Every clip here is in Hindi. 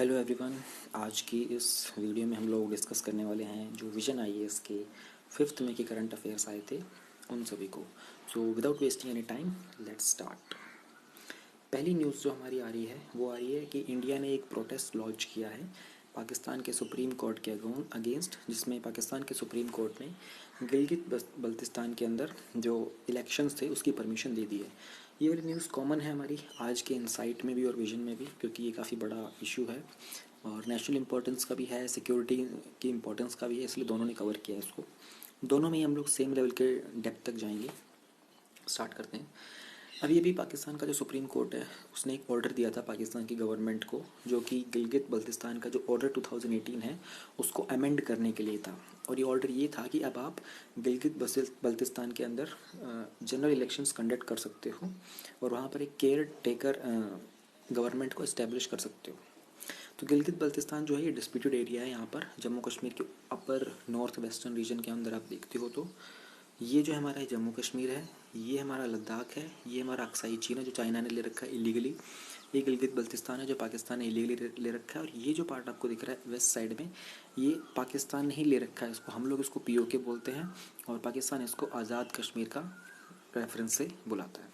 Hello everyone. आज की इस वीडियो में हम लोग डिस्कस करने वाले हैं जो विजन आईएएस के 5 मई के करंट अफेयर्स आए थे उन सभी को। So without wasting any time let's start. पहली न्यूज़ जो हमारी आ रही है वो आ रही है कि इंडिया ने एक प्रोटेस्ट लॉन्च किया है पाकिस्तान के सुप्रीम कोर्ट के अगेंस्ट, जिसमें पाकिस्तान के सुप्रीम कोर्ट ने गिलगित बल्तिस्तान के अंदर जो इलेक्शंस थे उसकी परमिशन दे दी है। ये वाली न्यूज़ कॉमन है हमारी आज के इनसाइट में भी और विजन में भी, क्योंकि ये काफ़ी बड़ा इशू है और नेशनल इंपॉर्टेंस का भी है, सिक्योरिटी की इंपॉर्टेंस का भी है, इसलिए दोनों ने कवर किया है इसको। दोनों में ही हम लोग सेम लेवल के डेप्थ तक जाएंगे। स्टार्ट करते हैं। अभी पाकिस्तान का जो सुप्रीम कोर्ट है उसने एक ऑर्डर दिया था पाकिस्तान की गवर्नमेंट को, जो कि गिलगित बल्तिस्तान का जो ऑर्डर 2018 है उसको अमेंड करने के लिए था। और ये ऑर्डर ये था कि अब आप गिलगित बल्तिस्तान के अंदर जनरल इलेक्शंस कंडक्ट कर सकते हो और वहाँ पर एक केयर टेकर गवर्नमेंट को इस्टेब्लिश कर सकते हो। तो गिलगित बल्तिस्तान जो है ये डिस्प्यूटेड एरिया है। यहाँ पर जम्मू कश्मीर के अपर नॉर्थ वेस्टर्न रीजन के अंदर आप देखते हो तो ये जो हमारा जम्मू कश्मीर है, ये हमारा लद्दाख है, ये हमारा अक्साई चीन है जो चाइना ने ले रखा है इलीगली, ये गिलगित बल्तिस्तान है जो पाकिस्तान ने इलीगली ले रखा है, और ये जो पार्ट आपको दिख रहा है वेस्ट साइड में ये पाकिस्तान ने ही ले रखा है। इसको हम लोग इसको पीओके बोलते हैं और पाकिस्तान इसको आज़ाद कश्मीर का रेफरेंस से बुलाता है।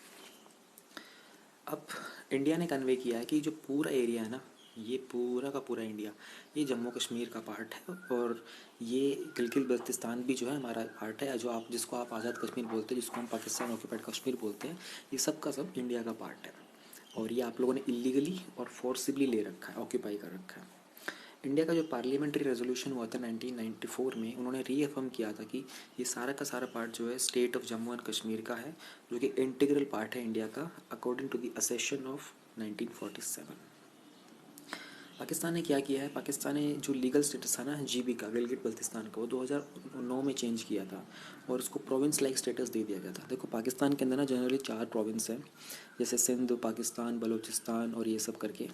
अब इंडिया ने कन्वे किया है कि जो पूरा एरिया है ना, ये पूरा का पूरा इंडिया ये जम्मू कश्मीर का पार्ट है और ये गिलगित बल्तिस्तान भी जो है हमारा पार्ट है, जो आप जिसको आप आज़ाद कश्मीर बोलते हैं, जिसको हम पाकिस्तान ऑक्यूपाइड कश्मीर बोलते हैं, ये सब का सब इंडिया का पार्ट है। और ये आप लोगों ने इलीगली और फोर्सिबली ले रखा है, ऑक्यूपाई कर रखा है। इंडिया का जो पार्लियामेंट्री रेजोल्यूशन हुआ था 1994 में, उन्होंने रीअफर्म किया था कि ये सारा का सारा पार्ट जो है state of Jammu and Kashmir का है, जो कि इंटीग्रल पार्ट है इंडिया का according to the accession of 1947। Pakistan ने क्या किया है, पाकिस्तान ने जो लीगल स्टेटस था ना जीबी का, गिलगित बल्तिस्तान का, वो 2009 में चेंज किया था और उसको प्रोविंस लाइक स्टेटस दे दिया गया था। देखो पाकिस्तान के अंदर ना जनरली 4 प्रोविंस हैं, जैसे सिंध, पाकिस्तान, बलूचिस्तान और ये सब करके।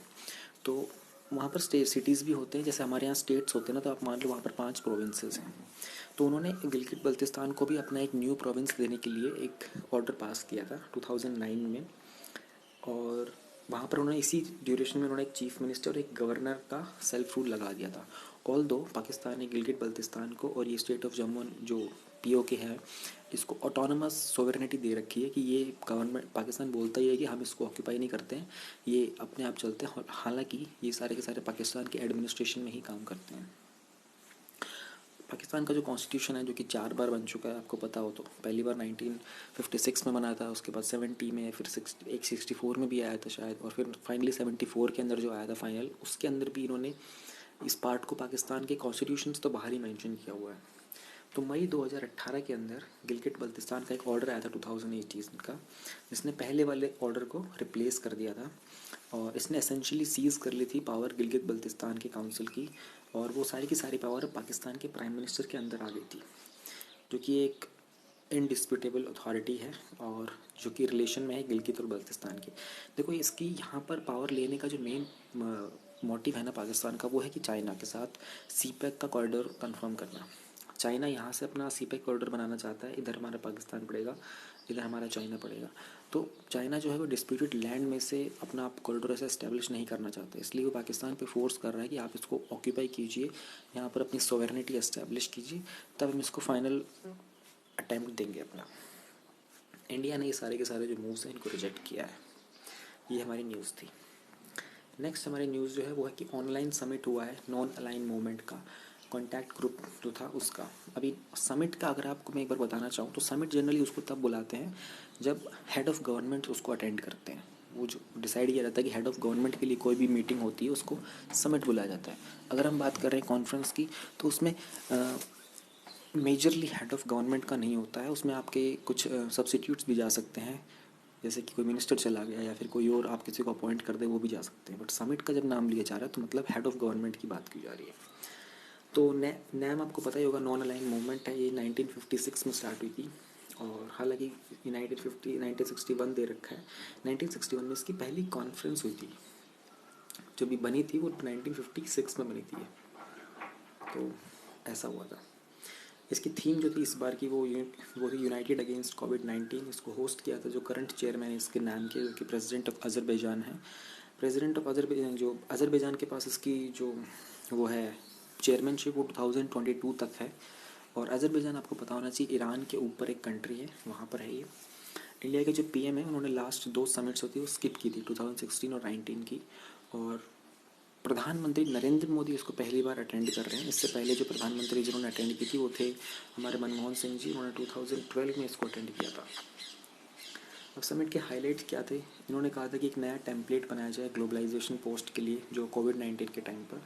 तो वहाँ पर स्टेट सिटीज़ भी होते हैं, जैसे हमारे यहाँ स्टेट्स होते हैं ना, तो आप मान लो वहाँ पर 5 प्रोविंसेस हैं। तो उन्होंने गिलगित बल्तिस्तान को भी अपना एक न्यू प्रोविंस देने के लिए एक ऑर्डर पास किया था 2009 में, और वहाँ पर उन्होंने इसी ड्यूरेशन में उन्होंने एक चीफ मिनिस्टर और एक गवर्नर का सेल्फ रूल लगा दिया था। ऑल दो पाकिस्तान ने गिलगित बल्तिस्तान को और ये स्टेट ऑफ जम्मू जो पीओके है इसको ऑटोनमस सोवरेनिटी दे रखी है कि ये गवर्नमेंट पाकिस्तान बोलता ही है कि हम इसको ऑक्यूपाई नहीं करते हैं, ये अपने आप चलते हैं। हालांकि ये सारे के सारे पाकिस्तान के एडमिनिस्ट्रेशन में ही काम करते हैं। पाकिस्तान का जो कॉन्स्टिट्यूशन है, जो कि 4 बार बन चुका है, आपको पता हो तो पहली बार 1956 में बना था, उसके बाद 70 में, फिर 64 में भी आया था शायद, और फिर फाइनली 74 के अंदर जो आया था फाइनल, उसके अंदर भी इन्होंने इस पार्ट को पाकिस्तान के कॉन्स्टिट्यूशन तो बाहर ही मेंशन किया हुआ है। तो मई 2018 के अंदर गिलगित बल्तिस्तान का एक ऑर्डर आया था 2018 का, जिसने पहले वाले ऑर्डर को रिप्लेस कर दिया था और इसने एसेंशियली सीज़ कर ली थी पावर गिलगित बल्तिस्तान के काउंसिल की, और वो सारी की सारी पावर पाकिस्तान के प्राइम मिनिस्टर के अंदर आ गई थी, जो कि एक इनडिस्प्यूटेबल अथॉरिटी है और जो कि रिलेशन में है गिलगित और बल्तिस्तान के। देखो इसकी यहाँ पर पावर लेने का जो मेन मोटिव है ना पाकिस्तान का, वो है कि चाइना के साथ सीपैक का कॉरिडोर कंफर्म करना। चाइना यहाँ से अपना सीपैक कॉरिडोर बनाना चाहता है, इधर हमारा पाकिस्तान पड़ेगा, इधर हमारा चाइना पड़ेगा। तो चाइना जो है वो डिस्प्यूटेड लैंड में से अपना आप कॉरिडोर ऐसे इस्टेब्लिश नहीं करना चाहते, इसलिए वो पाकिस्तान पे फोर्स कर रहा है कि आप इसको ऑक्यूपाई कीजिए, यहाँ पर अपनी सोवरेनिटी इस्टेब्लिश कीजिए, तब हम इसको फाइनल अटैम्प्ट देंगे अपना। इंडिया ने ये सारे के सारे जो मूव्स हैं इनको रिजेक्ट किया है। ये हमारी न्यूज़ थी। नेक्स्ट हमारी न्यूज़ जो है वो है कि ऑनलाइन समिट हुआ है नॉन अलाइन मूवमेंट का, कॉन्टैक्ट ग्रुप जो था उसका। अभी समिट का अगर आपको मैं एक बार बताना चाहूँ तो समिट जनरली उसको तब बुलाते हैं जब हेड ऑफ़ गवर्नमेंट उसको अटेंड करते हैं। वो जो डिसाइड किया जाता है कि हेड ऑफ़ गवर्नमेंट के लिए कोई भी मीटिंग होती है उसको समिट बुलाया जाता है। अगर हम बात कर रहे हैं कॉन्फ्रेंस की, तो उसमें मेजरली हेड ऑफ़ गवर्नमेंट का नहीं होता है, उसमें आपके कुछ सब्सिट्यूट्स भी जा सकते हैं, जैसे कि कोई मिनिस्टर चला गया या फिर कोई और आप किसी को अपॉइंट कर दे वो भी जा सकते हैं। बट समिट का जब नाम लिया जा रहा है तो मतलब हेड ऑफ़ गवर्नमेंट की बात की जा रही है। तो नैम आपको पता ही होगा, नॉन अलाइन मूवमेंट है, ये 1956 में स्टार्ट हुई थी और हालांकि 1961 दे रखा है। 1961 में इसकी पहली कॉन्फ्रेंस हुई थी, जो भी बनी थी वो 1956 में बनी थी। तो ऐसा हुआ था। इसकी थीम जो थी इस बार की वो थी यूनाइटेड अगेंस्ट कोविड-19। इसको होस्ट किया था जो करंट चेयरमैन है इसके नाम के, जो कि प्रेसिडेंट ऑफ अज़रबैजान है, प्रेसिडेंट ऑफ अजरबैजान, जो अजरबैजान के पास इसकी जो वो है चेयरमैनशिप, वो 2022 तक है। और अजरबैजान आपको पता होना चाहिए ईरान के ऊपर एक कंट्री है, वहाँ पर है ये। इंडिया के जो पीएम है उन्होंने लास्ट 2 समिट्स होती है वो स्किप की थी, 2016 और 19 की। और प्रधानमंत्री नरेंद्र मोदी इसको पहली बार अटेंड कर रहे हैं। इससे पहले जो प्रधानमंत्री जिन्होंने अटेंड की थी वो थे हमारे मनमोहन सिंह जी, उन्होंने 2012 में इसको अटेंड किया था। अब समिट के हाईलाइट्स क्या थे? इन्होंने कहा था कि एक नया टेम्पलेट बनाया जाए ग्लोबलाइजेशन पोस्ट के लिए, जो कोविड-19 के टाइम पर,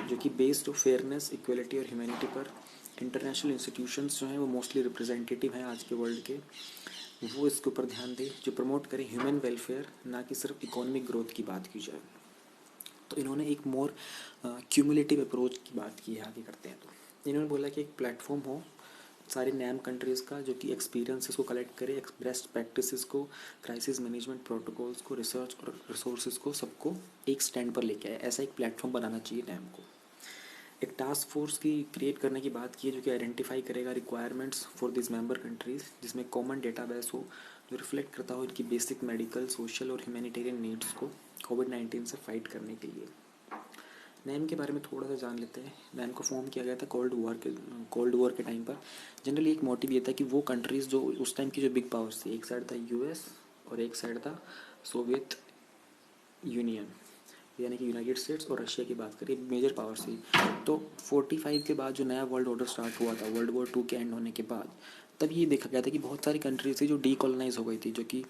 जो कि बेस्ड ऑफ फेयरनेस, इक्वलिटी और ह्यूमैनिटी पर। इंटरनेशनल इंस्टीट्यूशंस जो हैं वो मोस्टली रिप्रेजेंटेटिव हैं आज के वर्ल्ड के, वो इसके ऊपर ध्यान दें, जो प्रमोट करें ह्यूमन वेलफेयर, ना कि सिर्फ इकोनॉमिक ग्रोथ की बात की जाए। तो इन्होंने एक मोर क्यूमुलेटिव अप्रोच की बात की है, आगे करते हैं। तो इन्होंने बोला कि एक प्लेटफॉर्म हो सारे नैम कंट्रीज़ का, जो कि एक्सपीरियंसेस को कलेक्ट करे, बेस्ट प्रैक्टिसेस को, क्राइसिस मैनेजमेंट प्रोटोकॉल्स को, रिसर्च और रिसोर्सेज को, सबको एक स्टैंड पर लेके आए। ऐसा एक प्लेटफॉर्म बनाना चाहिए नैम को। एक टास्क फोर्स की क्रिएट करने की बात की है, जो कि आइडेंटिफाई करेगा requirements for this member countries, जिसमें कॉमन डेटाबेस हो जो रिफ्लेक्ट करता हो इनकी बेसिक मेडिकल, सोशल और ह्यूमैनिटेरियन नीड्स को कोविड-19 से फाइट करने के लिए। नैम के बारे में थोड़ा सा जान लेते हैं। नैम को फॉर्म किया गया था कोल्ड वॉर के टाइम पर। जनरली एक मोटिव ये था कि वो कंट्रीज़ जो उस टाइम की जो बिग पावर्स थी, एक साइड था यूएस और एक साइड था सोवियत यूनियन, यानी कि यूनाइटेड स्टेट्स और रशिया की बात करें, मेजर पावर्स थी। तो 45 के बाद जो नया वर्ल्ड ऑर्डर स्टार्ट हुआ था, वर्ल्ड वॉर 2 के एंड होने के बाद, तब ये देखा गया था कि बहुत सारी कंट्रीज थी जो डीकोलोनाइज हो गई थी, जो कि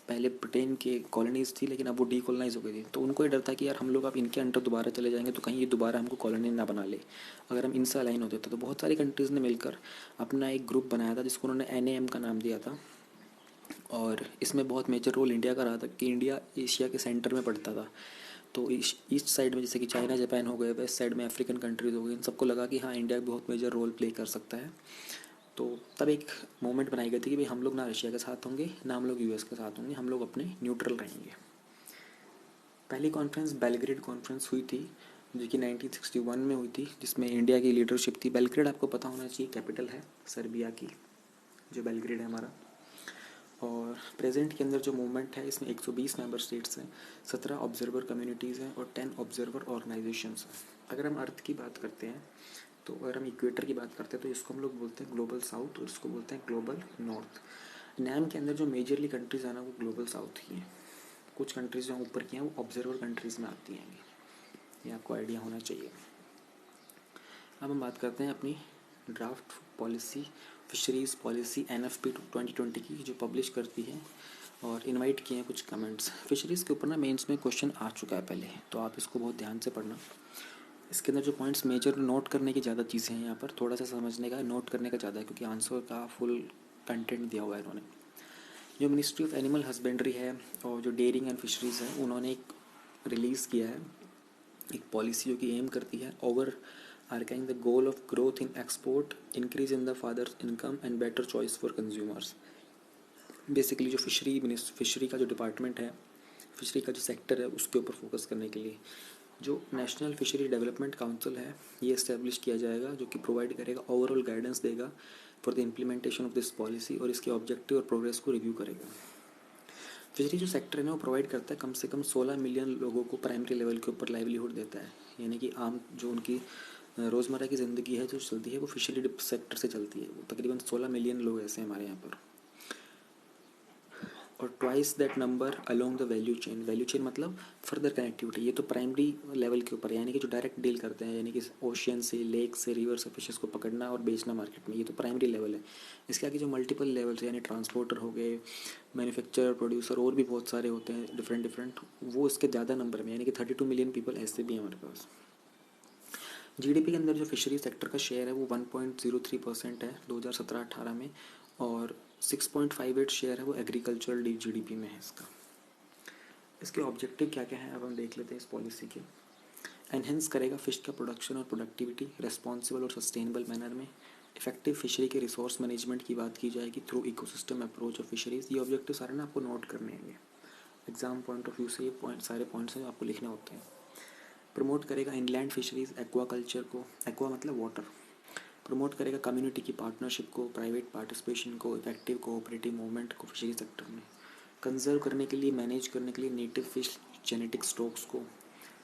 पहले ब्रिटेन के कॉलोनीज थी लेकिन अब वो डीकोलोनाइज हो गई थी। तो उनको ये डर था कि यार हम लोग अब इनके अंडर दोबारा चले जाएंगे तो कहीं ये दोबारा हमको कॉलोनी ना बना ले, अगर हम इनसे अलाइन होते। तो बहुत सारी कंट्रीज़ ने मिलकर अपना एक ग्रुप बनाया था जिसको उन्होंने NAM का नाम दिया था। और इसमें बहुत मेजर रोल इंडिया का रहा था कि इंडिया एशिया के सेंटर में पड़ता था। तो ईस्ट साइड में जैसे कि चाइना, जापान हो गए, वेस्ट साइड में अफ्रीकन कंट्रीज़ हो गई, इन सबको लगा कि हाँ इंडिया बहुत मेजर रोल प्ले कर सकता है। तो तब एक मोमेंट बनाई गई थी कि भाई हम लोग ना रशिया के साथ होंगे ना हम लोग यूएस के साथ होंगे, हम लोग अपने न्यूट्रल रहेंगे। पहली कॉन्फ्रेंस बेलग्रेड कॉन्फ्रेंस हुई थी, जो कि 1961 में हुई थी, जिसमें इंडिया की लीडरशिप थी। बेलग्रेड आपको पता होना चाहिए कैपिटल है सर्बिया की, जो बेलग्रेड है हमारा। और प्रेजेंट के अंदर जो मूवमेंट है इसमें 120 मेंबर स्टेट्स हैं, 17 ऑब्जर्वर कम्युनिटीज़ हैं और 10 ऑब्जर्वर ऑर्गेनाइजेशंस हैं। अगर हम अर्थ की बात करते हैं, तो अगर हम इक्वेटर की बात करते हैं तो इसको हम लोग बोलते हैं ग्लोबल साउथ और इसको बोलते हैं ग्लोबल नॉर्थ। नैम के अंदर जो मेजरली कंट्रीज़ आना वो ग्लोबल साउथ ही हैं। कुछ कंट्रीज़ जो ऊपर की हैं वो ऑब्जर्वर कंट्रीज़ में आती हैं, ये आपको आइडिया होना चाहिए। अब हम बात करते हैं अपनी draft policy, fisheries policy NFP 2020 की, जो पब्लिश करती है। और इनवाइट किए हैं कुछ कमेंट्स। फिशरीज़ के ऊपर ना मेंस में क्वेश्चन आ चुका है पहले, तो आप इसको बहुत ध्यान से पढ़ना। इसके अंदर जो पॉइंट्स मेजर नोट करने की ज़्यादा चीज़ें हैं, यहाँ पर थोड़ा सा समझने का, नोट करने का ज़्यादा है, क्योंकि आंसर का फुल कंटेंट दिया हुआ है इन्होंने। जो मिनिस्ट्री ऑफ एनिमल हस्बेंड्री है और जो डेयरिंग एंड फिशरीज़ है, उन्होंने एक रिलीज़ किया है एक पॉलिसी जो कि एम करती है overarching the goal of growth in export, increase in the farmers income and better choice for consumers. Basically जो फिशरी का जो डिपार्टमेंट है, फिशरी का जो सेक्टर है, उसके ऊपर फोकस करने के लिए जो नेशनल फिशरी डेवलपमेंट काउंसिल है ये इस्टेब्लिश किया जाएगा, जो कि प्रोवाइड करेगा, ओवरऑल गाइडेंस देगा for the implementation of this policy, और इसके ऑब्जेक्टिव और प्रोग्रेस को रिव्यू करेगा। फिशरी जो सेक्टर है ना वो प्रोवाइड करता है कम से कम 16 मिलियन लोगों को प्राइमरी लेवल के ऊपर लाइवलीहुड देता है, यानी कि आम जो उनकी रोज़मर्रा की ज़िंदगी है जो चलती है वो फिशरी सेक्टर से चलती है। वो तकरीबन 16 मिलियन लोग ऐसे हैं हमारे यहाँ पर। और twice that number along the value chain मतलब फर्दर कनेक्टिविटी। ये तो प्राइमरी लेवल के ऊपर, यानी कि जो डायरेक्ट डील करते हैं, यानी कि ओशियन से, लेक से, रिवर से फिशेस को पकड़ना और बेचना मार्केट में, ये तो प्राइमरी लेवल है। इसके आगे जो मल्टीपल लेवल्स यानी ट्रांसपोर्टर हो गए, मैन्युफैक्चरर, प्रोड्यूसर, और भी बहुत सारे होते हैं डिफरेंट, वो इसके ज़्यादा नंबर में, यानी कि 32 मिलियन पीपल ऐसे भी हैं हमारे पास। GDP के अंदर जो फिशरी सेक्टर का शेयर है वो 1.03% है 2017-18 में, और 6.58 शेयर है वो एग्रीकल्चरल GDP में है इसका। इसके ऑब्जेक्टिव क्या क्या हैं अब हम देख लेते हैं इस पॉलिसी के। एनहेंस करेगा फिश का प्रोडक्शन और प्रोडक्टिविटी रेस्पॉन्सिबल और सस्टेनेबल मैनर में। इफेक्टिव फिशरी के रिसोर्स मैनेजमेंट की बात की जाएगी through ecosystem approach of fisheries. ये ऑब्जेक्टिव सारे ना आपको नोट करने हैं, एग्जाम पॉइंट ऑफ व्यू से ये सारे पॉइंट्स हैं आपको लिखने होते हैं। प्रमोट करेगा इनलैंड फिशरीज़, एक्वा कल्चर को, एक्वा मतलब वाटर। प्रमोट करेगा कम्युनिटी की पार्टनरशिप को, प्राइवेट पार्टिसिपेशन को, इफेक्टिव कोऑपरेटिव मूवमेंट को फिशरी सेक्टर में। कंजर्व करने के लिए, मैनेज करने के लिए नेटिव फिश जेनेटिक स्टॉक्स को,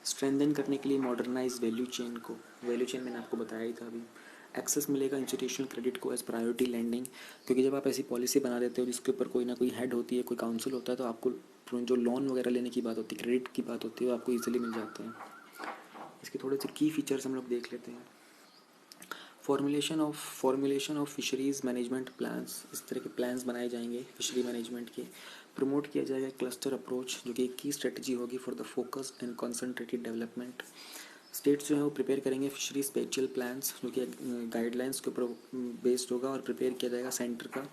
स्ट्रेंथन करने के लिए मॉडर्नाइज वैल्यू चेन को, वैल्यू चेन मैंने आपको बताया ही था अभी। एक्सेस मिलेगा इंस्टीट्यूशनल क्रेडिट को एज प्रायोरिटी लैंडिंग, क्योंकि जब आप ऐसी पॉलिसी बना देते हो जिसके ऊपर कोई ना कोई हेड होती है, कोई काउंसिल होता है, तो आपको जो लोन वगैरह लेने की बात होती है, क्रेडिट की बात होती है, वो आपको ईजिली मिल जाते हैं। इसके थोड़े से की फीचर्स हम लोग देख लेते हैं। Formulation of fisheries management plans, इस तरह के प्लान्स बनाए जाएंगे फिशरी मैनेजमेंट के। प्रमोट किया जाएगा क्लस्टर अप्रोच, जो कि एक की स्ट्रेटजी होगी for the focus and concentrated development. States जो है वो प्रिपेयर करेंगे फिशरी स्पेशल प्लान्स, जो कि गाइडलाइंस के ऊपर बेस्ड होगा और प्रिपेयर किया जाएगा सेंटर का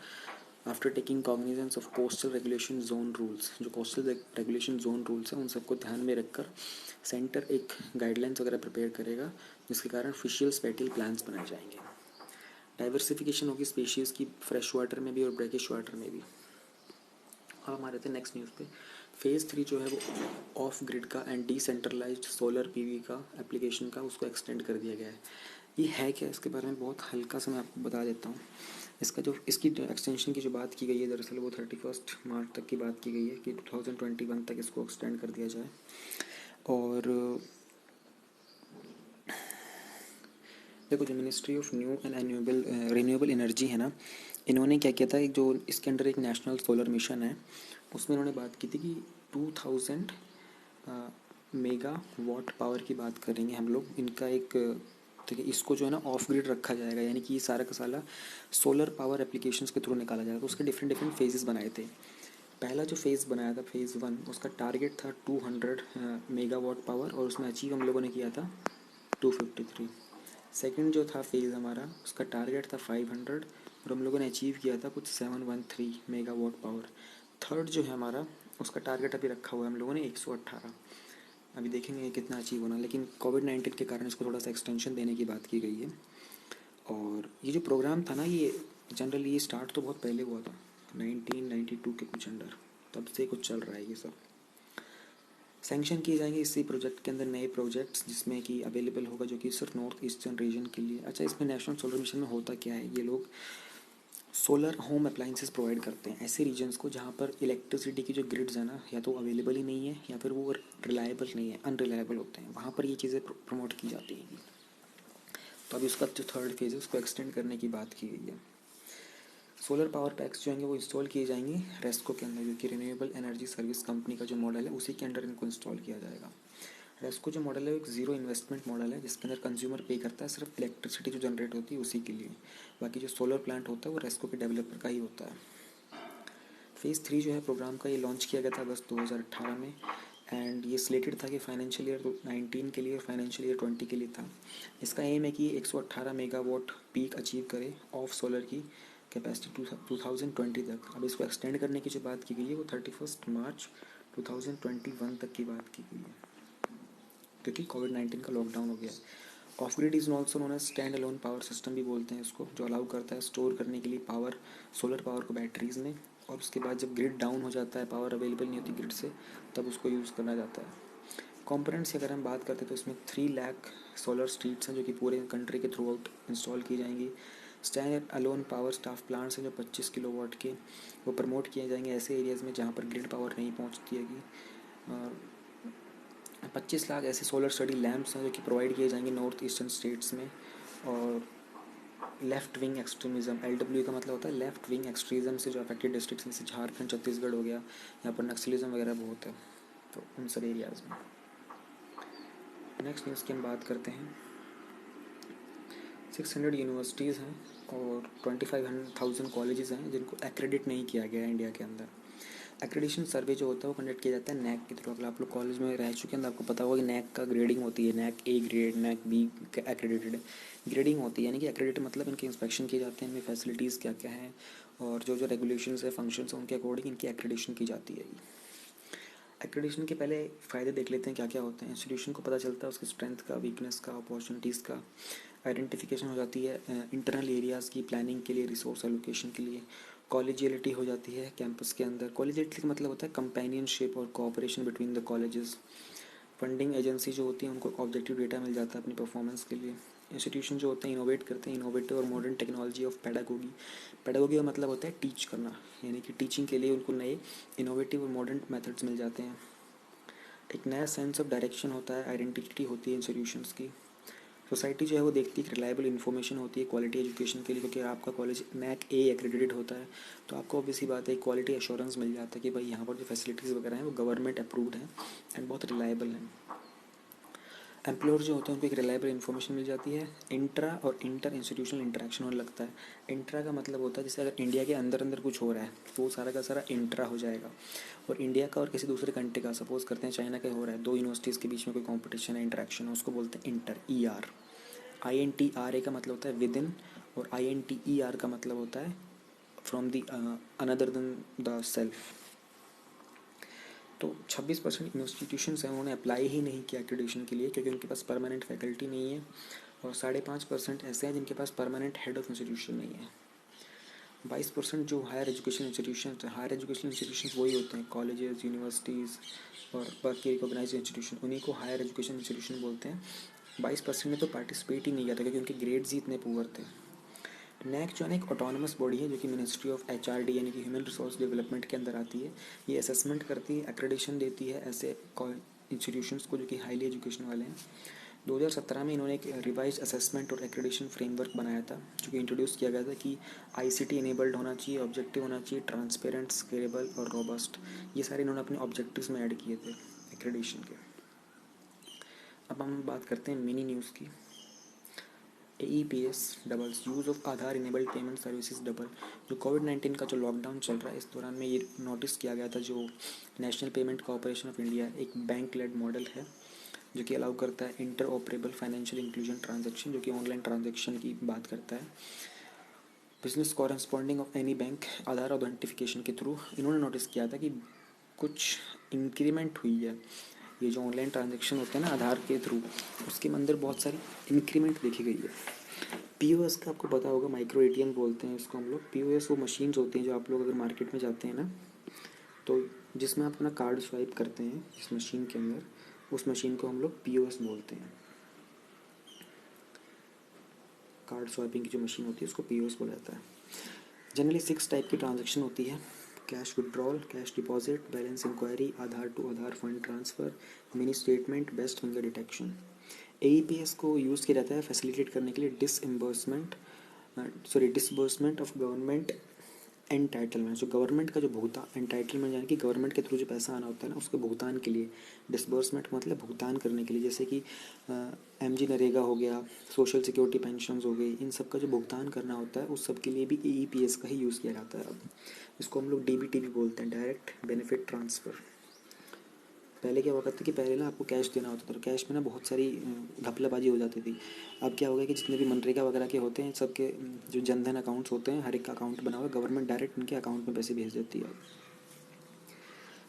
after taking cognizance of coastal regulation zone rules. जो कोस्टल रेगुलेशन जोन रूल्स हैं उन सबको ध्यान में रखकर सेंटर एक गाइडलाइंस वगैरह प्रिपेयर करेगा, जिसके कारण फिशियल स्पेशल प्लान्स बनाए जाएंगे। डाइवर्सिफिकेशन होगी स्पीशीज़ की, फ्रेश वाटर में भी और ब्रैकिश वाटर में भी। अब हमारे थे नेक्स्ट न्यूज़ पे। फेज़ 3 जो है वो ऑफ ग्रिड का एंड डिसेंट्रलाइज्ड सोलर पीवी का एप्लीकेशन का उसको एक्सटेंड कर दिया गया है। ये है क्या, इसके बारे में बहुत हल्का सा मैं आपको बता देता हूँ। इसकी एक्सटेंशन की जो बात की गई है दरअसल वो 31 मार्च तक की बात की गई है कि 2021 तक इसको एक्सटेंड कर दिया जाए। और देखो, जो ministry of new and renewable energy है ना, इन्होंने क्या किया था, एक जो इसके अंडर एक नेशनल सोलर मिशन है, उसमें इन्होंने बात की थी कि 2000 मेगा वाट पावर की बात करेंगे हम लोग। इनका एक, ठीक है, इसको जो है ना ऑफ ग्रिड रखा जाएगा, यानी कि ये सारा का सारा सोलर पावर एप्लीकेशंस के थ्रू निकाला जाएगा। तो उसके डिफरेंट डिफरेंट फेजेस बनाए थे। पहला जो फेज़ बनाया था फेज़ 1, उसका टारगेट था 200 मेगा वाट पावर, और उसमें अचीव हम लोगों ने किया था 253। सेकंड जो था फेज़ हमारा, उसका टारगेट था 500 और हम लोगों ने अचीव किया था कुछ 713 मेगा वाट पावर। थर्ड जो है हमारा, उसका टारगेट अभी रखा हुआ है हम लोगों ने 118। अभी देखेंगे ये कितना अचीव होना, लेकिन कोविड-19 के कारण इसको थोड़ा सा एक्सटेंशन देने की बात की गई है। और ये जो प्रोग्राम था ना, ये जनरली ये स्टार्ट तो बहुत पहले हुआ था, 1992 के कुछ अंडर, तब से कुछ चल रहा है ये सब। सैंक्शन किए जाएंगे इसी प्रोजेक्ट के अंदर नए प्रोजेक्ट्स, जिसमें कि अवेलेबल होगा, जो कि सिर्फ नॉर्थ ईस्टर्न रीजन के लिए। अच्छा, इसमें नेशनल सोलर मिशन में होता क्या है, ये लोग सोलर होम अप्लाइंसेस प्रोवाइड करते हैं ऐसे रीजन्स को जहाँ पर इलेक्ट्रिसिटी की जो ग्रिड्स है ना, या तो अवेलेबल ही नहीं है या फिर वो रिलायबल नहीं है, अनरिलायबल होते हैं, वहाँ पर ये चीज़ें प्रमोट की जाती हैं। तो अभी उसका जो थर्ड फेज है उसको एक्सटेंड करने की बात की गई है। सोलर पावर पैक्स जो होंगे वो इंस्टॉल किए जाएंगे रेस्को के अंदर, क्योंकि रिन्यूएबल एनर्जी सर्विस कंपनी का जो मॉडल है उसी के अंडर इनको इंस्टॉल किया जाएगा। रेस्को जो मॉडल है वो एक ज़ीरो इन्वेस्टमेंट मॉडल है, जिसके अंदर कंज्यूमर पे करता है सिर्फ इलेक्ट्रिसिटी जो जनरेट होती है उसी के लिए। बाकी जो सोलर प्लांट होता है वो रेस्को के डेवलपर का ही होता है। फेज़ 3 जो है प्रोग्राम का, ये लॉन्च किया गया था अगस्त 2018 में, एंड ये स्लेटेड था कि फाइनेंशियल ईयर 19 के लिए और फाइनेंशियल ईयर 20 के लिए था। इसका एम है कि 118 मेगावाट पीक अचीव करे ऑफ सोलर की कैपेसिटी 2020 तक। अब इसको एक्सटेंड करने की जो बात की गई है वो 31 मार्च 2021 तक की बात की गई है, क्योंकि कोविड-19 का लॉकडाउन हो गया है। Off grid is also known as stand alone power system भी बोलते हैं इसको, जो अलाउ करता है स्टोर करने के लिए पावर, सोलर पावर को बैटरीज़ में, और उसके बाद जब ग्रिड डाउन हो जाता है, पावर अवेलेबल नहीं होती ग्रिड से, तब उसको यूज़ करना जाता है। कंपोनेंट्स की अगर हम बात करते हैं तो इसमें 3 लाख सोलर स्ट्रीट्स हैं जो कि पूरे कंट्री के थ्रू आउट इंस्टॉल की जाएंगी। Stand alone power staff plants हैं जो 25 किलोवाट के, वो प्रमोट किए जाएंगे ऐसे एरियाज़ में जहाँ पर ग्रिड पावर नहीं पहुँचती हैगी। 25 लाख ऐसे सोलर स्टडी लैम्प्स हैं जो कि प्रोवाइड किए जाएंगे नॉर्थ ईस्टर्न स्टेट्स में। और लेफ्ट विंग एक्सट्रीमिज़म, LW का मतलब होता है लेफ्ट विंग एक्सट्रीमिज़म से जो अफेक्टेड डिस्ट्रिक्ट, जैसे झारखंड, छत्तीसगढ़ हो गया, यहाँ पर नक्सलिज्म वगैरह बहुत है, तो उन सब एरियाज़ में। नेक्स्ट न्यूज़ की हम बात करते हैं। 600 यूनिवर्सिटीज़ हैं और 25,000 कॉलेजेस हैं जिनको एक्रेडिट नहीं किया गया है इंडिया के अंदर। एक्रेडिशन सर्वे जो होता है वो कंडक्ट किया जाता है नैक के थ्रू। अगर आप लोग कॉलेज में रह चुके हैं तो आपको पता होगा कि नैक का ग्रेडिंग होती है, NAAC A grade, NAAC B accredited grading होती है, यानी कि एक्रेडिट मतलब इनके इंस्पेक्शन किए जाते हैं, इनमें फैसिलिटीज़ क्या क्या हैं और जो जो रेगुलेशंस है, फंक्शंस हैं, उनके अकॉर्डिंग इनकी एक्रेडिशन की जाती है। एक्रेडिशन के पहले फ़ायदे देख लेते हैं क्या क्या होते हैं। इंस्टीट्यूशन को पता चलता है उसकी स्ट्रेंथ का, वीकनेस का, अपॉर्चुनिटीज़ का, आइडेंटिफिकेशन हो जाती है इंटरनल एरियाज़ की प्लानिंग के लिए, रिसोर्स एलोकेशन के लिए। कॉलेजियलिटी हो जाती है कैंपस के अंदर। कॉलेजियलिटी का मतलब होता है कंपेनियनशिप और cooperation between the colleges. Funding agency जो होती है उनको ऑब्जेक्टिव डेटा मिल जाता है अपनी परफॉर्मेंस के लिए। इंस्टीट्यूशन जो होते हैं इनोवेट करते हैं, इनोवेटिव और modern technology of pedagogy. Pedagogy का मतलब होता है टीच करना, यानी कि टीचिंग के लिए उनको नए इनोवेटिव और मॉडर्न मेथड्स मिल जाते हैं। एक नया सेंस ऑफ डायरेक्शन होता है, आइडेंटिटी होती है इंस्टीट्यूशंस की। सोसाइटी जो है वो देखती है कि रिलायबल इन्फॉर्मेशन होती है क्वालिटी एजुकेशन के लिए, क्योंकि आपका कॉलेज NAC A एक्रेडिटेड होता है, तो आपको ऑब्वियसली बात है क्वालिटी एश्योरेंस मिल जाता है कि भाई यहाँ पर जो फैसिलिटीज़ वगैरह हैं वो गवर्नमेंट अप्रूव्ड हैं एंड बहुत रिलायबल हैं। एम्प्लॉयर जो होते हैं उनको एक रिलायबल इन्फॉर्मेशन मिल जाती है। इंट्रा और इंटर इंस्टीट्यूशनल इंटरेक्शन होने लगता है। इंट्रा का मतलब होता है जैसे अगर इंडिया के अंदर अंदर कुछ हो रहा है तो वो सारा का सारा इंट्रा हो जाएगा, और इंडिया का और किसी दूसरे कंट्री का, सपोज करते हैं चाइना का हो रहा है, दो यूनिवर्सिटीज़ के बीच में कोई कॉम्पिटिशन है, इंटरेक्शन है, उसको बोलते हैं इंटर, ER। INTRA का मतलब होता है विद इन, और INTER का मतलब होता है from the another then the self. तो 26% इंस्टीट्यूशंस हैं उन्होंने अप्लाई ही नहीं किया एक्रेडिटेशन के लिए, क्योंकि उनके पास परमानेंट फैकल्टी नहीं है, और 5.5% ऐसे हैं जिनके पास परमानेंट हेड ऑफ इंस्टीट्यूशन नहीं है। 22% जो हायर एजुकेशन इंस्टीट्यूशन वही होते हैं कॉलेजेस, यूनिवर्सिटीज़ और बाकी रिकॉग्नाइज्ड इंस्टीट्यूशन, उन्हीं को हायर एजुकेशन इंस्टीट्यूशन बोलते हैं। 22% ने तो पार्टिसिपेट ही नहीं किया था क्योंकि उनके ग्रेड्स ही इतने पुअर थे। NAC जो है ना एक ऑटोनमस बॉडी है जो कि मिनिस्ट्री ऑफ HRD यानी कि ह्यूमन रिसोर्स डेवलपमेंट के अंदर आती है। ये असेसमेंट करती है, एक्रेडिटेशन देती है ऐसे इंस्टीट्यूशंस को जो कि हाईली एजुकेशन वाले हैं। 2017 में इन्होंने एक रिवाइज असेसमेंट और एक्रेडिटेशन फ्रेमवर्क बनाया था जो कि इंट्रोड्यूस किया गया था कि ICT इनेबल्ड होना चाहिए, ऑब्जेक्टिव होना चाहिए, ट्रांसपेरेंट, स्केलेबल और रोबस्ट। ये सारे इन्होंने अपने ऑब्जेक्टिव्स में ऐड किए थे एक्रेडिटेशन के। अब हम बात करते हैं मिनी न्यूज़ की। AEPS doubles, use of Aadhaar enabled payment services double. जो कोविड-19 का जो लॉकडाउन चल रहा है इस दौरान में ये नोटिस किया गया था, जो national payment corporation of India एक बैंक लेड मॉडल है जो कि अलाउ करता है interoperable financial inclusion transaction, जो कि ऑनलाइन ट्रांजैक्शन की बात करता है। Business corresponding of any bank Aadhaar authentification के थ्रू इन्होंने नोटिस किया था कि कुछ इंक्रीमेंट हुई है। ये जो ऑनलाइन ट्रांजैक्शन होते हैं ना आधार के थ्रू, उसके अंदर बहुत सारी इंक्रीमेंट देखी गई है। POS का आपको पता होगा, माइक्रो ATM बोलते हैं इसको हम लोग। POS वो मशीन्स होती हैं जो आप लोग अगर मार्केट में जाते हैं ना, तो जिसमें आप अपना कार्ड स्वाइप करते हैं इस मशीन के अंदर, उस मशीन को हम लोग POS बोलते हैं। कार्ड स्वाइपिंग की जो मशीन होती है उसको POS बोला जाता है। जनरली 6 टाइप की ट्रांजैक्शन होती है: cash withdrawal, cash deposit, balance inquiry, Aadhaar to Aadhaar fund transfer, mini statement, best finger detection. AEPS को यूज़ किया जाता है फैसिलिटेट करने के लिए डिसबर्समेंट ऑफ गवर्नमेंट एंटाइटलमेंट। जो गवर्नमेंट का जो भुगतान, एंटाइटलमेंट यानी कि गवर्नमेंट के थ्रू जो पैसा आना होता है ना उसके भुगतान के लिए। डिसबर्समेंट मतलब भुगतान करने के लिए, जैसे कि MG नरेगा हो गया, सोशल सिक्योरिटी पेंशन्स हो गई, इन सब का जो भुगतान करना होता है उस सब के लिए भी AEPS का ही यूज़ किया जाता है। अब इसको हम लोग DBT भी बोलते हैं, डायरेक्ट बेनिफिट ट्रांसफ़र। पहले क्या हुआ करता था कि पहले ना आपको कैश देना होता था, तो कैश में ना बहुत सारी घपलाबाजी हो जाती थी। अब क्या हो गया कि जितने भी मनरेगा वगैरह के होते हैं सबके जो जनधन अकाउंट्स होते हैं, हर एक का अकाउंट बना हुआ है, गवर्नमेंट डायरेक्ट उनके अकाउंट में पैसे भेज देती है।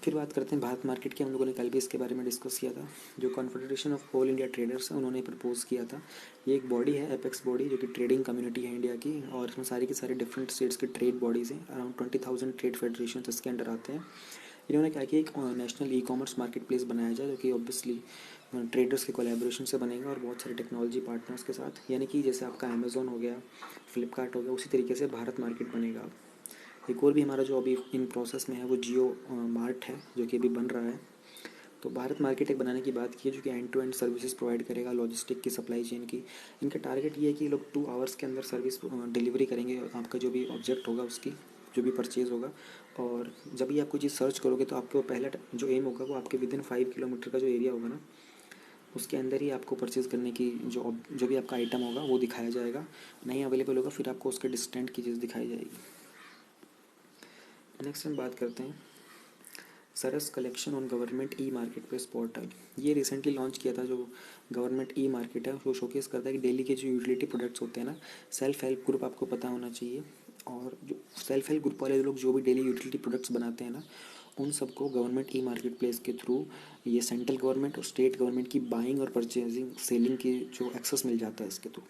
फिर बात करते हैं भारत मार्केट की। हम लोगों ने कल भी इसके बारे में डिस्कस किया था। जो confederation of all India traders है उन्होंने प्रपोज किया था। ये एक बॉडी है, एपेक्स बॉडी, जो कि ट्रेडिंग कम्युनिटी है इंडिया की, और इसमें सारी की सारी डिफरेंट स्टेट्स की ट्रेड बॉडीज़ हैं। अराउंड 20,000 ट्रेड फेडरेशन इसके अंडर आते हैं। इन्होंने क्या किया, एक नेशनल ई-कॉमर्स मार्केट प्लेस बनाया जाए जो कि ऑब्वियसली ट्रेडर्स के कोलैबोरेशन से बनेगा और बहुत सारे टेक्नोलॉजी पार्टनर्स के साथ, यानी कि जैसे आपका अमेज़ॉन हो गया, फ्लिपकार्ट हो गया, उसी तरीके से भारत मार्केट बनेगा। एक और भी हमारा जो अभी इन प्रोसेस में है वो जियो मार्ट है जो कि अभी बन रहा है। तो भारत मार्केट एक बनाने की बात की है जो कि end to end services provide करेगा, लॉजिस्टिक की, सप्लाई चेन की। इनका टारगेट ये है कि लोग 2 आवर्स के अंदर सर्विस डिलीवरी करेंगे आपका जो भी ऑब्जेक्ट होगा उसकी, जो भी परचेज़ होगा। और जब भी आपको चीज़ सर्च करोगे तो आपको पहला जो एम होगा वो आपके विदिन 5 किलोमीटर का जो एरिया होगा ना उसके अंदर ही आपको परचेज़ करने की जो भी आपका आइटम होगा वो दिखाया जाएगा। नहीं अवेलेबल होगा फिर आपको उसके डिस्टेंट की चीज़ दिखाई जाएगी। नेक्स्ट हम बात करते हैं Saras collection on government e marketplace portal. ये रिसेंटली लॉन्च किया था। जो गवर्नमेंट ई मार्केट है वो शोकेस करता है कि डेली के जो यूटिलिटी प्रोडक्ट्स होते हैं ना, सेल्फ हेल्प ग्रुप आपको पता होना चाहिए, और जो सेल्फ हेल्प ग्रुप वाले लोग जो भी डेली यूटिलिटी प्रोडक्ट्स बनाते हैं ना उन सबको गवर्नमेंट ई मार्केट प्लेस के थ्रू ये सेंट्रल गवर्नमेंट और स्टेट गवर्नमेंट की बाइंग और परचेजिंग सेलिंग की जो एक्सेस मिल जाता है इसके थ्रू।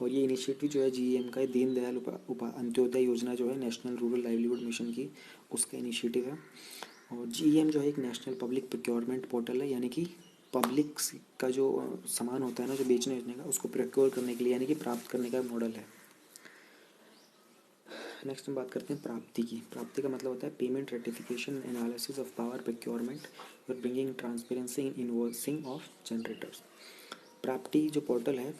और ये इनिशिएटिव जो है GEM का है, दीनदयाल अंत्योदय योजना जो है नेशनल रूरल लाइवलीहुड मिशन की, उसका इनिशिएटिव है। और GEM जो है एक नेशनल पब्लिक प्रोक्योरमेंट पोर्टल है, यानी कि पब्लिक का जो सामान होता है ना जो बेचने बेचने का उसको प्रोक्योर करने के लिए यानी कि प्राप्त करने का मॉडल है। नेक्स्ट हम बात करते हैं प्राप्ति की। प्राप्ति का मतलब होता है payment ratification analysis of power procurement और bringing transparency in invoicing of generators. Praapti जो पोर्टल है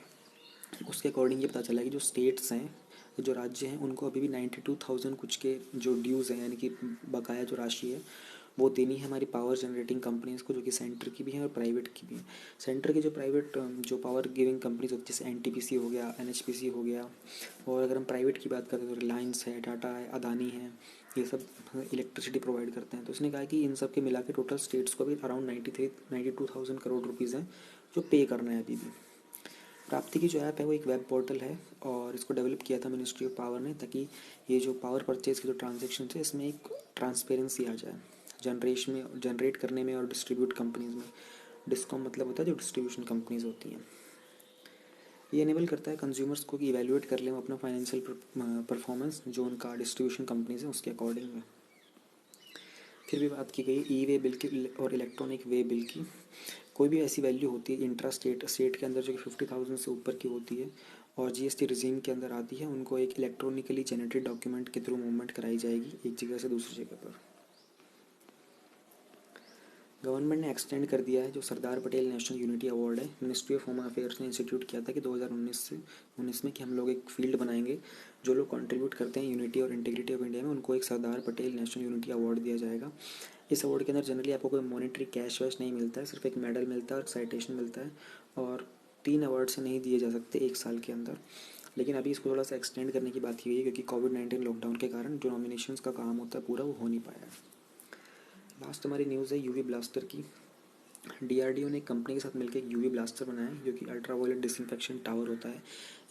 उसके अकॉर्डिंग ये पता चला है कि जो स्टेट्स हैं, जो राज्य हैं, उनको अभी भी 92,000 कुछ के जो ड्यूज़ हैं, यानी कि बकाया जो राशि है वो देनी है हमारी पावर जनरेटिंग कंपनीज़ को, जो कि सेंटर की भी हैं और प्राइवेट की भी हैं। सेंटर की जो प्राइवेट जो पावर गिविंग कंपनीज होती है जैसे एनटीपीसी हो गया, एनएचपीसी हो गया, और अगर हम प्राइवेट की बात करें तो रिलायंस है, टाटा है, अदानी है, ये सब इलेक्ट्रिसिटी प्रोवाइड करते हैं। तो उसने कहा कि इन सब के मिला के टोटल स्टेट्स को भी अराउंड 92,000 करोड़ रुपीज़ हैं जो पे करना है अभी भी। प्राप्ति की जो ऐप है वो एक वेब पोर्टल है और इसको डेवलप किया था मिनिस्ट्री ऑफ पावर ने, ताकि ये जो पावर परचेज के जो ट्रांजेक्शन है इसमें एक ट्रांसपेरेंसी आ जाए जनरेट करने में और डिस्ट्रीब्यूट कंपनीज़ में। डिस्कॉम मतलब होता है जो डिस्ट्रीब्यूशन कंपनीज़ होती हैं। ये इनेबल करता है कंज्यूमर्स को कि इवेल्युएट कर लें वो अपना फाइनेंशियल परफॉर्मेंस जो उनका डिस्ट्रीब्यूशन कंपनीज़ है उसके अकॉर्डिंग में। फिर भी बात की गई ई वे बिल की और इलेक्ट्रॉनिक वे बिल की। कोई भी ऐसी वैल्यू होती है इंट्रा स्टेट के अंदर जो कि 50,000 से ऊपर की होती है और जीएसटी रिजीम के अंदर आती है, उनको एक इलेक्ट्रॉनिकली जनरेटेड डॉक्यूमेंट के थ्रू मूवमेंट कराई जाएगी एक जगह से दूसरी जगह पर। गवर्नमेंट ने एक्सटेंड कर दिया है जो Sardar Patel national unity award है, मिनिस्ट्री ऑफ होम अफेयर्स ने इंस्टीट्यूट किया था कि 2019 में कि हम लोग एक फील्ड बनाएंगे, जो लोग कंट्रीब्यूट करते हैं यूनिटी और इंटीग्रिटी ऑफ इंडिया में उनको एक Sardar Patel national unity award दिया जाएगा। इस अवार्ड के अंदर जनरली आपको कोई मॉनेटरी कैश वैश नहीं मिलता है, सिर्फ एक मेडल मिलता है और साइटेशन मिलता है, और 3 अवार्ड से नहीं दिए जा सकते एक साल के अंदर। लेकिन अभी इसको थोड़ा सा एक्सटेंड करने की बात की गई है क्योंकि कोविड-19 लॉकडाउन के कारण जो नॉमिनेशंस का काम होता है पूरा वो हो नहीं पाया है। लास्ट हमारी न्यूज़ है यूवी ब्लास्टर की। डीआरडीओ ने एक कंपनी के साथ मिलकर एक यूवी ब्लास्टर बनाया है जो कि अल्ट्रा वायलेट डिसइंफेक्शन टावर होता है।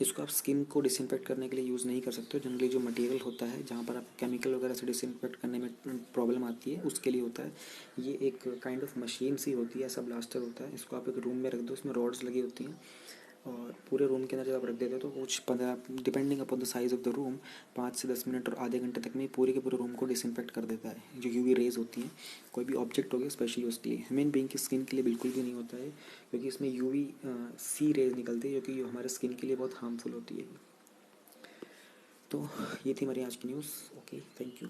इसको आप स्किन को डिसइंफेक्ट करने के लिए यूज़ नहीं कर सकते हो। जनरली जो मटेरियल होता है जहाँ पर आप केमिकल वगैरह से डिसइंफेक्ट करने में प्रॉब्लम आती है उसके लिए होता है। ये एक काइंड ऑफ मशीन सी होती है, ऐसा ब्लास्टर होता है। इसको आप एक रूम में रख दो, उसमें रॉड्स लगी होती हैं और पूरे रूम के अंदर जब आप रख देते हो तो कुछ 15 depending upon the size of the room 5 से 10 मिनट और आधे घंटे तक में पूरे के पूरे रूम को डिसइंफेक्ट कर देता है। जो यूवी रेज होती हैं कोई भी ऑब्जेक्ट हो गया स्पेशली उसके लिए, ह्यूमन बीइंग की स्किन के लिए बिल्कुल भी नहीं होता है क्योंकि इसमें यूवी सी रेज निकलती है जो कि हमारे स्किन के लिए बहुत हार्मफुल होती है। तो ये थी हमारी आज की न्यूज़। Okay, thank you.